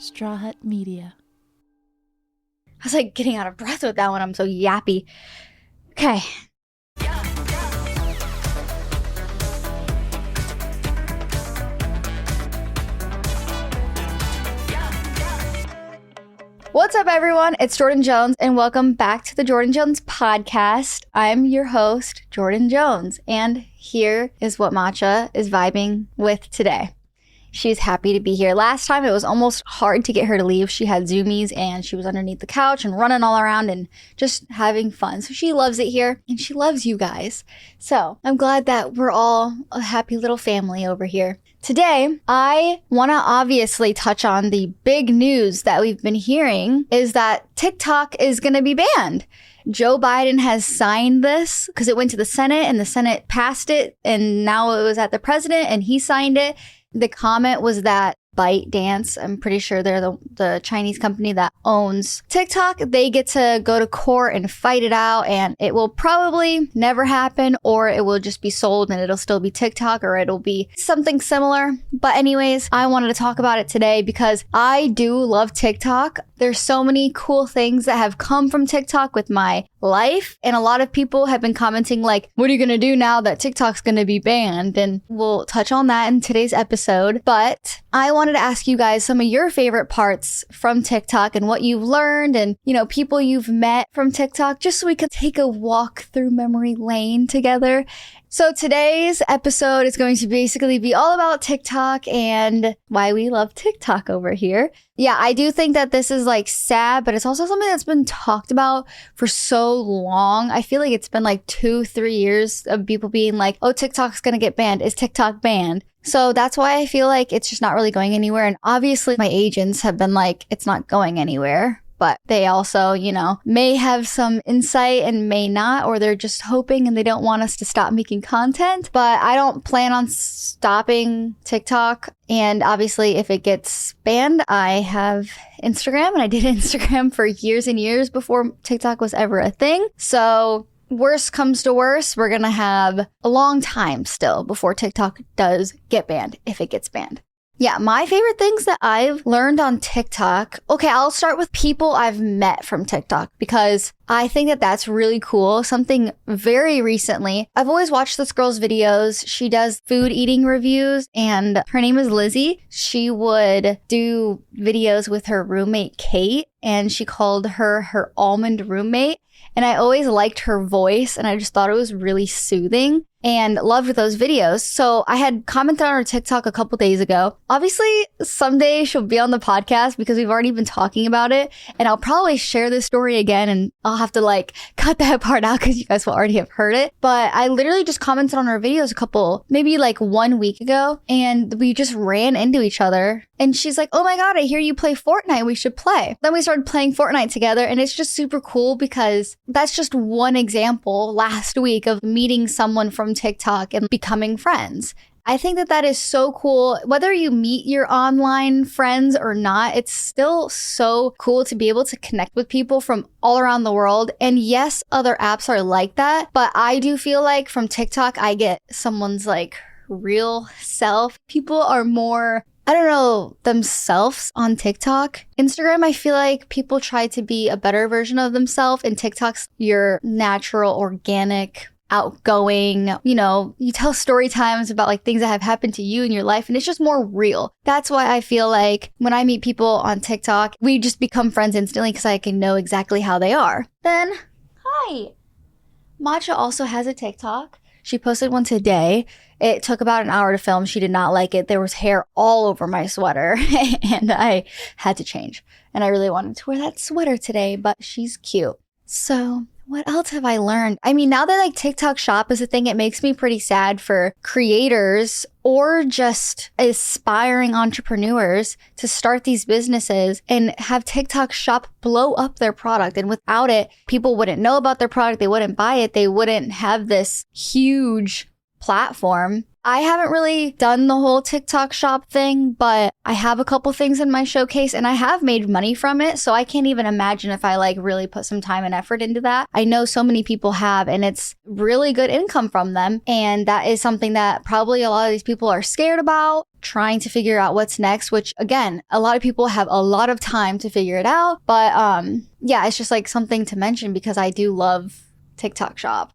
Straw Hut Media. I was like getting out of breath with that one. I'm so yappy. Okay. What's up, everyone? It's Jordan Jones, and welcome back to the Jordan Jones podcast. I'm your host, Jordan Jones, and here is what Matcha is vibing with today. She's happy to be here. Last time, it was almost hard to get her to leave. She had zoomies, and she was underneath the couch and running all around and just having fun. So she loves it here, and she loves you guys. So I'm glad that we're all a happy little family over here. Today, I want to obviously touch on the big news that we've been hearing is that TikTok is going to be banned. Joe Biden has signed this because it went to the Senate and the Senate passed it, and now it was at the president and he signed it. The comment was that ByteDance, I'm pretty sure they're the Chinese company that owns TikTok, they get to go to court and fight it out, and it will probably never happen, or it will just be sold and it'll still be TikTok, or it'll be something similar. But anyways, I wanted to talk about it today because I do love TikTok. There's so many cool things that have come from TikTok with my life, and a lot of people have been commenting like, what are you gonna do now that TikTok's gonna be banned? And we'll touch on that in today's episode. But I wanted to ask you guys some of your favorite parts from TikTok and what you've learned and, people you've met from TikTok, just so we could take a walk through memory lane together. So today's episode is going to basically be all about TikTok and why we love TikTok over here. Yeah, I do think that this is sad, but it's also something that's been talked about for so long. I feel like it's been 2-3 years of people being like, oh, TikTok's gonna get banned. Is TikTok banned? So that's why I feel like it's just not really going anywhere. And obviously my agents have been like, it's not going anywhere. But they also, may have some insight and may not, or they're just hoping and they don't want us to stop making content. But I don't plan on stopping TikTok. And obviously, if it gets banned, I have Instagram, and I did Instagram for years and years before TikTok was ever a thing. So worst comes to worst, we're going to have a long time still before TikTok does get banned, if it gets banned. Yeah, my favorite things that I've learned on TikTok. Okay, I'll start with people I've met from TikTok because I think that that's really cool. Something very recently, I've always watched this girl's videos. She does food eating reviews, and her name is Lizzie. She would do videos with her roommate, Kate, and she called her almond roommate. And I always liked her voice, and I just thought it was really soothing and loved those videos. So I had commented on her TikTok a couple days ago. Obviously, someday she'll be on the podcast because we've already been talking about it. And I'll probably share this story again, and I'll have to cut that part out because you guys will already have heard it. But I literally just commented on her videos maybe 1 week ago, and we just ran into each other. And she's like, oh my God, I hear you play Fortnite. We should play. Then we started playing Fortnite together, and it's just super cool because that's just one example last week of meeting someone from TikTok and becoming friends. I think that that is so cool. Whether you meet your online friends or not, it's still so cool to be able to connect with people from all around the world. And yes, other apps are like that, but I do feel like from TikTok, I get someone's real self. People are more, themselves on TikTok. Instagram, I feel like people try to be a better version of themselves, and TikTok's your natural, organic, outgoing, you tell story times about things that have happened to you in your life, and it's just more real. That's why I feel like when I meet people on TikTok, we just become friends instantly because I can know exactly how they are. Then, hi! Matcha also has a TikTok. She posted one today. It took about an hour to film. She did not like it. There was hair all over my sweater and I had to change. And I really wanted to wear that sweater today, but she's cute. So what else have I learned? I mean, now that TikTok Shop is a thing, it makes me pretty sad for creators or just aspiring entrepreneurs to start these businesses and have TikTok Shop blow up their product. And without it, people wouldn't know about their product. They wouldn't buy it. They wouldn't have this huge platform. I haven't really done the whole TikTok Shop thing, but I have a couple things in my showcase and I have made money from it. So I can't even imagine if I really put some time and effort into that. I know so many people have, and it's really good income from them. And that is something that probably a lot of these people are scared about. trying to figure out what's next, which again, a lot of people have a lot of time to figure it out. But yeah, it's just like something to mention because I do love TikTok Shop.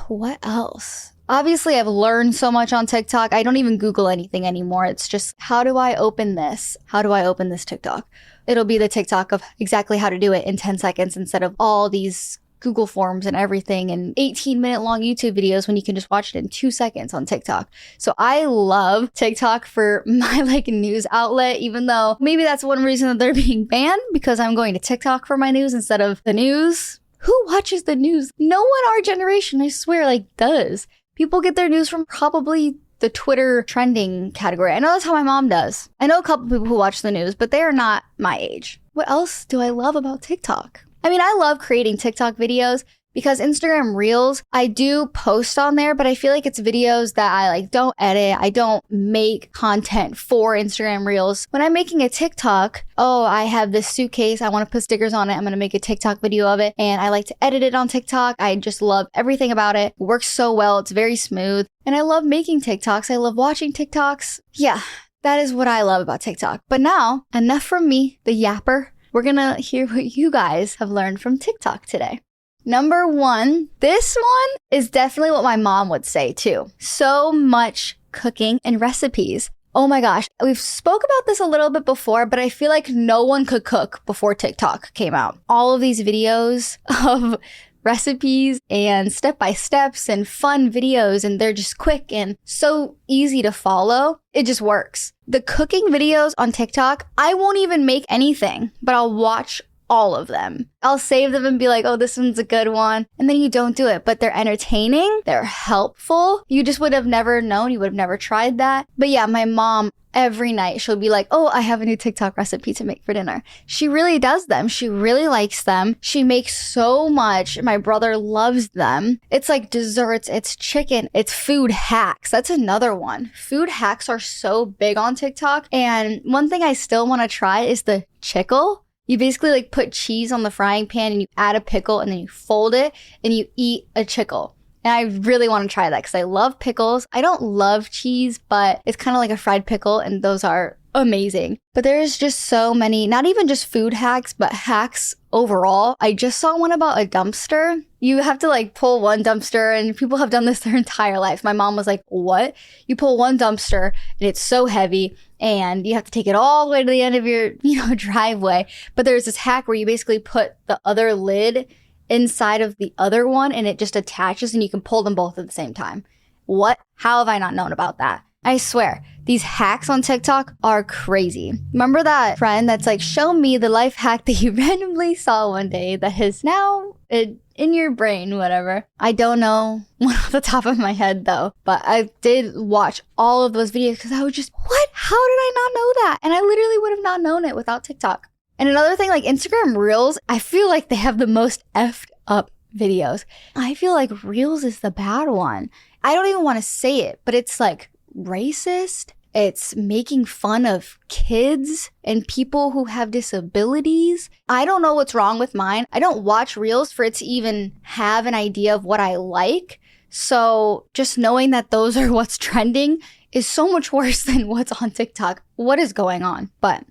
What else? Obviously, I've learned so much on TikTok. I don't even Google anything anymore. It's just, how do I open this? How do I open this TikTok? It'll be the TikTok of exactly how to do it in 10 seconds instead of all these Google forms and everything and 18-minute long YouTube videos when you can just watch it in 2 seconds on TikTok. So I love TikTok for my like news outlet, even though maybe that's one reason that they're being banned, because I'm going to TikTok for my news instead of the news. Who watches the news? No one our generation, I swear, like does. People get their news from probably the Twitter trending category. I know that's how my mom does. I know a couple people who watch the news, but they are not my age. What else do I love about TikTok? I mean, I love creating TikTok videos because Instagram Reels, I do post on there, but I feel like it's videos that I like don't edit. I don't make content for Instagram Reels. When I'm making a TikTok, oh, I have this suitcase. I want to put stickers on it. I'm going to make a TikTok video of it. And I like to edit it on TikTok. I just love everything about it. It works so well. It's very smooth. And I love making TikToks. I love watching TikToks. Yeah, that is what I love about TikTok. But now, enough from me, the yapper. We're going to hear what you guys have learned from TikTok today. Number one, this one is definitely what my mom would say too. So much cooking and recipes. Oh my gosh, we've spoke about this a little bit before, but I feel like no one could cook before TikTok came out. All of these videos of recipes and step-by-steps and fun videos, and they're just quick and so easy to follow. It just works. The cooking videos on TikTok, I won't even make anything, but I'll watch all of them. I'll save them and be like, oh, this one's a good one. And then you don't do it, but they're entertaining. They're helpful. You just would have never known. You would have never tried that. But yeah, my mom, every night she'll be like, oh, I have a new TikTok recipe to make for dinner. She really does them. She really likes them. She makes so much. My brother loves them. It's like desserts. It's chicken. It's food hacks. That's another one. Food hacks are so big on TikTok. And one thing I still want to try is the chickle. You basically like put cheese on the frying pan and you add a pickle and then you fold it and you eat a chickle. And I really want to try that because I love pickles. I don't love cheese, but it's kind of like a fried pickle and those are amazing. But there's just so many, not even just food hacks, but hacks overall. I just saw one about a dumpster. You have to like pull one dumpster, and people have done this their entire life. My mom was like, what? You pull one dumpster and it's so heavy and you have to take it all the way to the end of your, driveway. But there's this hack where you basically put the other lid inside of the other one and it just attaches and you can pull them both at the same time. What? How have I not known about that? I swear, these hacks on TikTok are crazy. Remember that friend that's like, show me the life hack that you randomly saw one day that is now in your brain, whatever. I don't know one off the top of my head though, but I did watch all of those videos because I was just, what? How did I not know that? And I literally would have not known it without TikTok. And another thing, like Instagram Reels, I feel like they have the most effed up videos. I feel like Reels is the bad one. I don't even want to say it, but it's like racist. It's making fun of kids and people who have disabilities. I don't know what's wrong with mine. I don't watch Reels for it to even have an idea of what I like. So just knowing that those are what's trending is so much worse than what's on TikTok. What is going on? But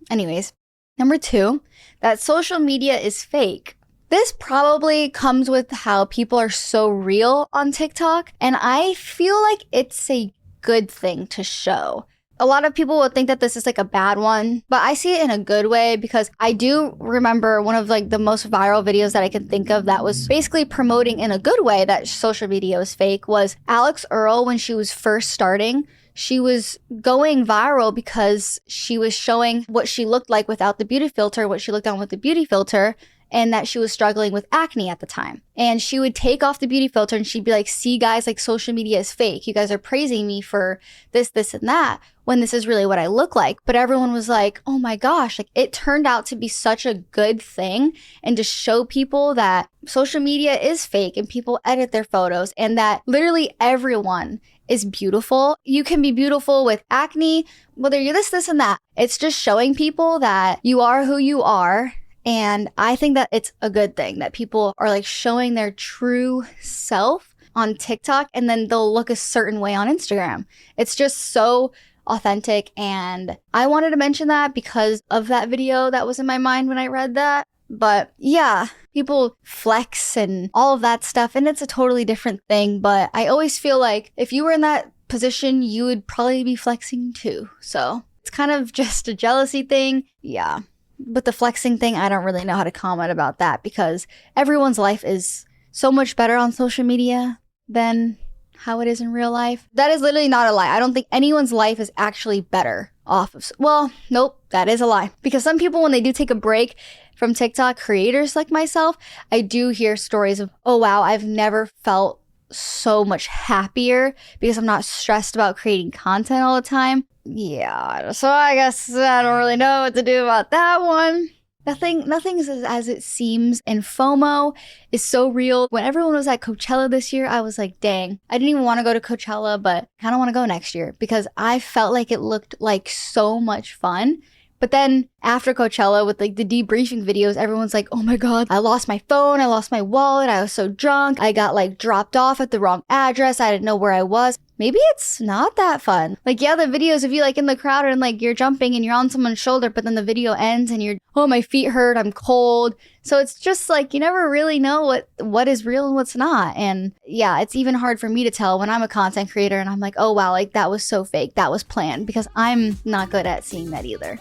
anyways, number two, that social media is fake. This probably comes with how people are so real on TikTok, and I feel like it's a good thing to show. A lot of people would think that this is like a bad one, but I see it in a good way because I do remember one of like the most viral videos that I can think of that was basically promoting in a good way that social media is fake was Alex Earl when she was first starting. She was going viral because she was showing what she looked like without the beauty filter, what she looked on with the beauty filter, and that she was struggling with acne at the time. And she would take off the beauty filter and she'd be like, see guys, like social media is fake. You guys are praising me for this, this, and that, when this is really what I look like. But everyone was like, oh my gosh, like it turned out to be such a good thing and to show people that social media is fake and people edit their photos and that literally everyone is beautiful. You can be beautiful with acne, whether you're this, and that. It's just showing people that you are who you are. And I think that it's a good thing that people are like showing their true self on TikTok and then they'll look a certain way on Instagram. It's just so authentic. And I wanted to mention that because of that video that was in my mind when I read that. But yeah, people flex and all of that stuff, and it's a totally different thing. But I always feel like if you were in that position, you would probably be flexing too. So it's kind of just a jealousy thing. Yeah. But the flexing thing, I don't really know how to comment about that because everyone's life is so much better on social media than how it is in real life. That is literally not a lie. I don't think anyone's life is actually better off of, well, nope, that is a lie. Because some people, when they do take a break from TikTok, creators like myself, I do hear stories of, oh wow, I've never felt so much happier because I'm not stressed about creating content all the time. So I guess I don't really know what to do about that one. Nothing is as it seems, and FOMO is so real. When everyone was at Coachella this year, I was like, dang, I didn't even want to go to Coachella, but I kind of want to go next year because I felt like it looked like so much fun. But then after Coachella with like the debriefing videos, everyone's like, oh my God, I lost my phone. I lost my wallet. I was so drunk. I got like dropped off at the wrong address. I didn't know where I was. Maybe it's not that fun. Like, yeah, the videos of you like in the crowd and like you're jumping and you're on someone's shoulder, but then the video ends and you're, oh, my feet hurt. I'm cold. So it's just like, you never really know what is real and what's not. And yeah, it's even hard for me to tell when I'm a content creator and I'm like, oh wow, like that was so fake. That was planned, because I'm not good at seeing that either.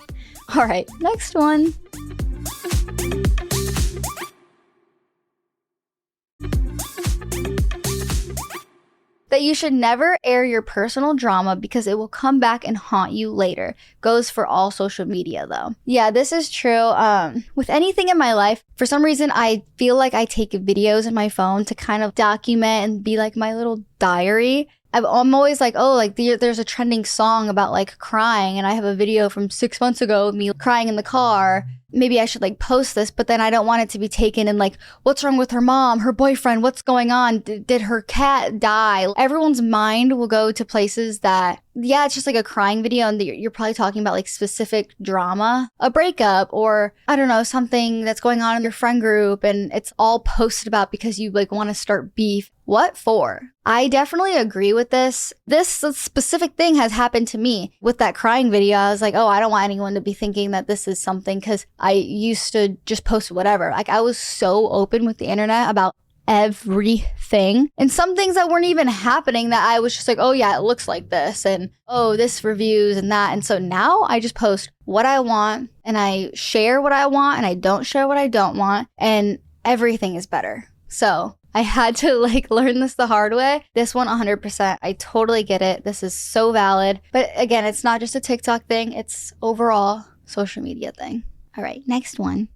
All right, next one. That you should never air your personal drama because it will come back and haunt you later. Goes for all social media though. Yeah, this is true. With anything in my life, for some reason, I feel like I take videos in my phone to kind of document and be like my little diary. I'm always like, oh, like there's a trending song about like crying, and I have a video from 6 months ago of me crying in the car. Maybe I should like post this, but then I don't want it to be taken and like, what's wrong with her mom, her boyfriend, what's going on? Did her cat die? Everyone's mind will go to places that, yeah, it's just like a crying video and you're probably talking about like specific drama, a breakup, or I don't know, something that's going on in your friend group, and it's all posted about because you like want to start beef. What for? I definitely agree with this. This specific thing has happened to me with that crying video. I was like, oh, I don't want anyone to be thinking that this is something, because I used to just post whatever. Like I was so open with the internet about everything, and some things that weren't even happening that I was just like, oh yeah, it looks like this, and oh, this reviews and that. And so now I just post what I want and I share what I want and I don't share what I don't want, and everything is better. So I had to like learn this the hard way. This one 100%. I totally get it. This is so valid. But again, it's not just a TikTok thing. It's overall social media thing. All right, next one.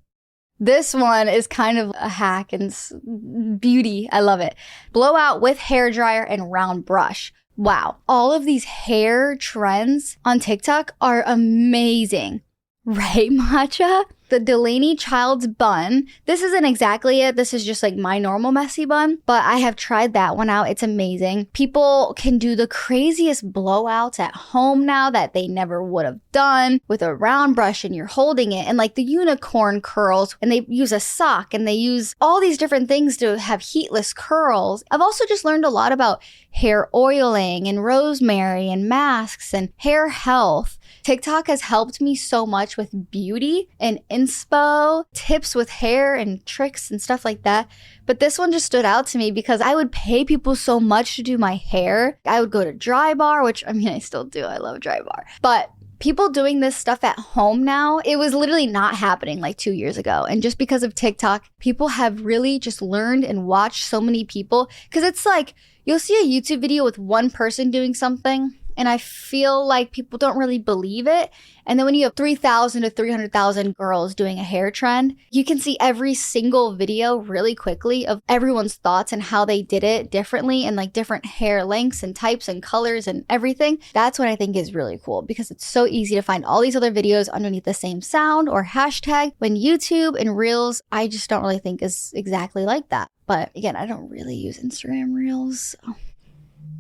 This one is kind of a hack and beauty. I love it. Blowout with hair dryer and round brush. Wow. All of these hair trends on TikTok are amazing. Right, Matcha? The Delaney Childs bun. This isn't exactly it. This is just like my normal messy bun, but I have tried that one out. It's amazing. People can do the craziest blowouts at home now that they never would have done with a round brush, and you're holding it, and like the unicorn curls, and they use a sock, and they use all these different things to have heatless curls. I've also just learned a lot about hair oiling and rosemary and masks and hair health. TikTok has helped me so much with beauty and inspo, tips with hair and tricks and stuff like that. But this one just stood out to me because I would pay people so much to do my hair. I would go to Drybar, which I mean, I still do. I love Drybar. But people doing this stuff at home now, it was literally not happening like 2 years ago. And just because of TikTok, people have really just learned and watched so many people. Because it's like, you'll see a YouTube video with one person doing something, and I feel like people don't really believe it. And then when you have 3,000 to 300,000 girls doing a hair trend, you can see every single video really quickly of everyone's thoughts and how they did it differently, and like different hair lengths and types and colors and everything. That's what I think is really cool, because it's so easy to find all these other videos underneath the same sound or hashtag, when YouTube and Reels, I just don't really think is exactly like that. But again, I don't really use Instagram Reels. So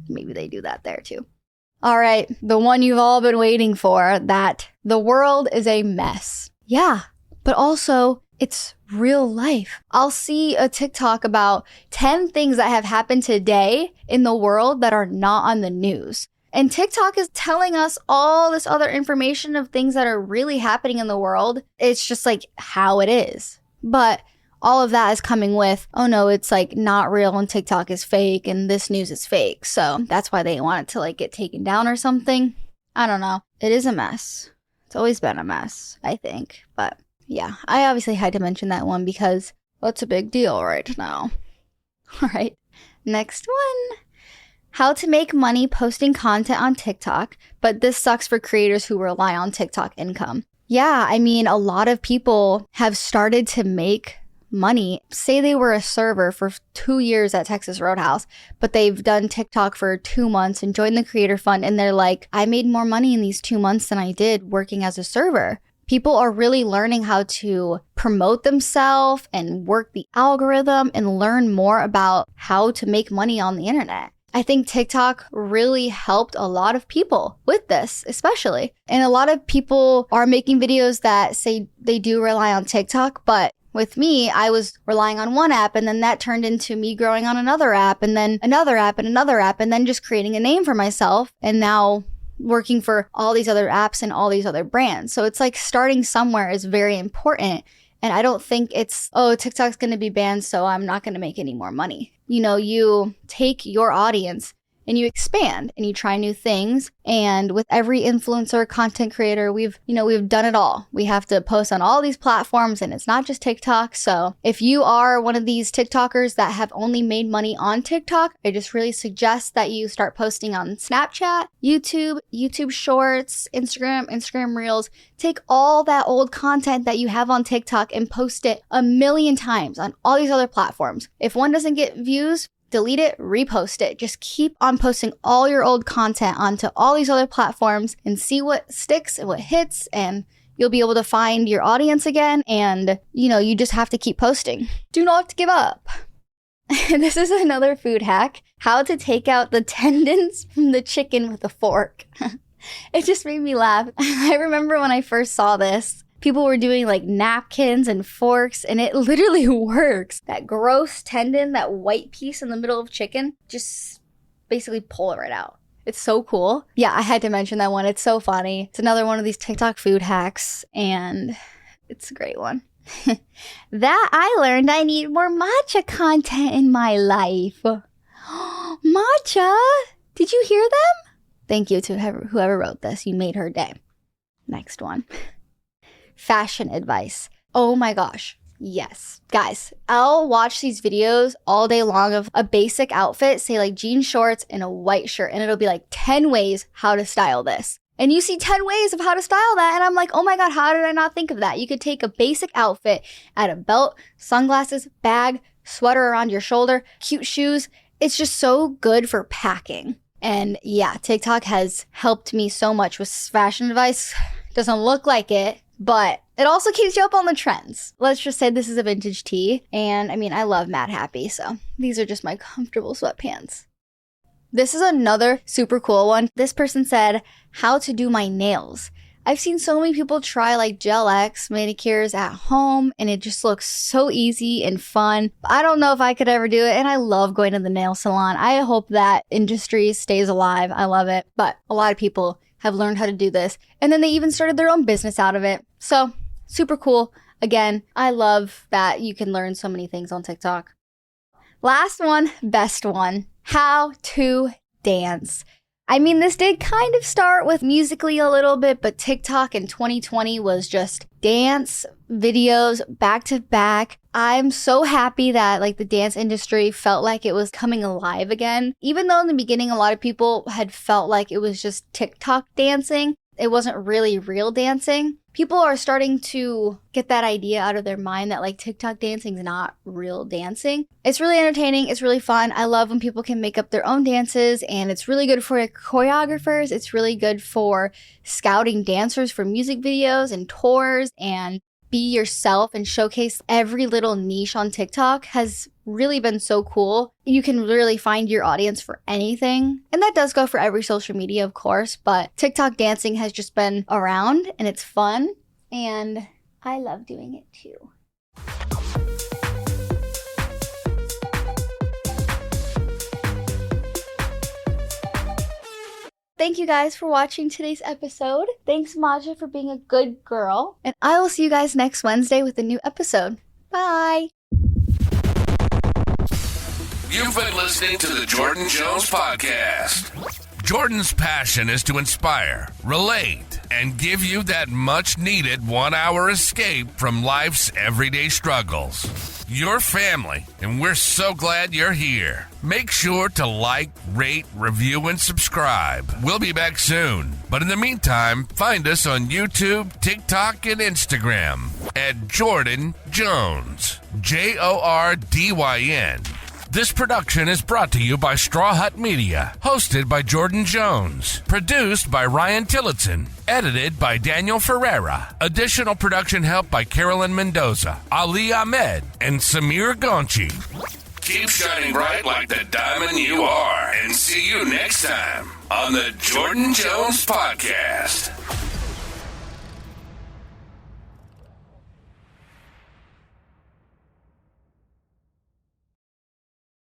maybe they do that there too. All right, the one you've all been waiting for, that the world is a mess. Yeah, but also it's real life. I'll see a TikTok about 10 things that have happened today in the world that are not on the news. And TikTok is telling us all this other information of things that are really happening in the world. It's just like how it is. But all of that is coming with, oh no, it's like not real and TikTok is fake and this news is fake. So that's why they want it to like get taken down or something. I don't know. It is a mess. It's always been a mess, I think. But yeah, I obviously had to mention that one because that's a big deal right now. All right, next one. How to make money posting content on TikTok, but this sucks for creators who rely on TikTok income. Yeah, I mean, a lot of people have started to make money. Say they were a server for 2 years at Texas Roadhouse, but they've done TikTok for 2 months and joined the Creator Fund, and they're like, I made more money in these 2 months than I did working as a server. People are really learning how to promote themselves and work the algorithm and learn more about how to make money on the internet. I think TikTok really helped a lot of people with this, especially. And a lot of people are making videos that say they do rely on TikTok, but with me, I was relying on one app, and then that turned into me growing on another app, and then another app, and another app, and then just creating a name for myself, and now working for all these other apps and all these other brands. So it's like starting somewhere is very important. And I don't think it's, oh, TikTok's going to be banned, so I'm not going to make any more money. You know, you take your audience and you expand and you try new things. And with every influencer, content creator, we've done it all. We have to post on all these platforms, and it's not just TikTok. So if you are one of these TikTokers that have only made money on TikTok, I just really suggest that you start posting on Snapchat, YouTube Shorts, Instagram Reels. Take all that old content that you have on TikTok and post it 1,000,000 times on all these other platforms. If one doesn't get views, delete it, repost it. Just keep on posting all your old content onto all these other platforms and see what sticks and what hits, and you'll be able to find your audience again. And, you just have to keep posting. Do not give up. This is another food hack. How to take out the tendons from the chicken with a fork. It just made me laugh. I remember when I first saw this, people were doing like napkins and forks, and it literally works. That gross tendon, that white piece in the middle of chicken, just basically pull it right out. It's so cool. Yeah, I had to mention that one. It's so funny. It's another one of these TikTok food hacks, and it's a great one. That I learned I need more matcha content in my life. Matcha! Did you hear them? Thank you to whoever wrote this. You made her day. Next one. Fashion advice. Oh my gosh. Yes. Guys, I'll watch these videos all day long of a basic outfit, say like jean shorts and a white shirt, and it'll be like 10 ways how to style this. And you see 10 ways of how to style that, and I'm like, oh my God, how did I not think of that? You could take a basic outfit, add a belt, sunglasses, bag, sweater around your shoulder, cute shoes. It's just so good for packing. And yeah, TikTok has helped me so much with fashion advice. Doesn't look like it, but it also keeps you up on the trends. Let's just say this is a vintage tee. And I mean, I love Mad Happy, so these are just my comfortable sweatpants. This is another super cool one. This person said, how to do my nails. I've seen so many people try like Gel X manicures at home, and it just looks so easy and fun. I don't know if I could ever do it, and I love going to the nail salon. I hope that industry stays alive. I love it. But a lot of people have learned how to do this, and then they even started their own business out of it. So super cool. Again, I love that you can learn so many things on TikTok. Last one, best one, how to dance. I mean, this did kind of start with Musical.ly a little bit, but TikTok in 2020 was just dance videos back to back. I'm so happy that like the dance industry felt like it was coming alive again. Even though in the beginning, a lot of people had felt like it was just TikTok dancing. It wasn't really real dancing. People are starting to get that idea out of their mind that like TikTok dancing is not real dancing. It's really entertaining. It's really fun. I love when people can make up their own dances, and it's really good for choreographers. It's really good for scouting dancers for music videos and tours, and be yourself and showcase every little niche on TikTok has really been so cool. You can really find your audience for anything. And that does go for every social media, of course, but TikTok dancing has just been around, and it's fun, and I love doing it too. thank you guys for watching today's episode. Thanks, Matcha, for being a good girl. And I will see you guys next Wednesday with a new episode. Bye. You've been listening to the Jordan Jones Podcast. Jordan's passion is to inspire, relate, and give you that much-needed 1-hour escape from life's everyday struggles. Your family, and we're so glad you're here. Make sure to like, rate, review, and subscribe. We'll be back soon. But in the meantime, find us on YouTube, TikTok, and Instagram at Jordan Jones. Jordyn. This production is brought to you by Straw Hut Media, hosted by Jordan Jones, produced by Ryan Tillotson, edited by Daniel Ferreira. Additional production help by Carolyn Mendoza, Ali Ahmed, and Samir Gonchi. Keep shining bright like the diamond you are, and see you next time on the Jordan Jones Podcast.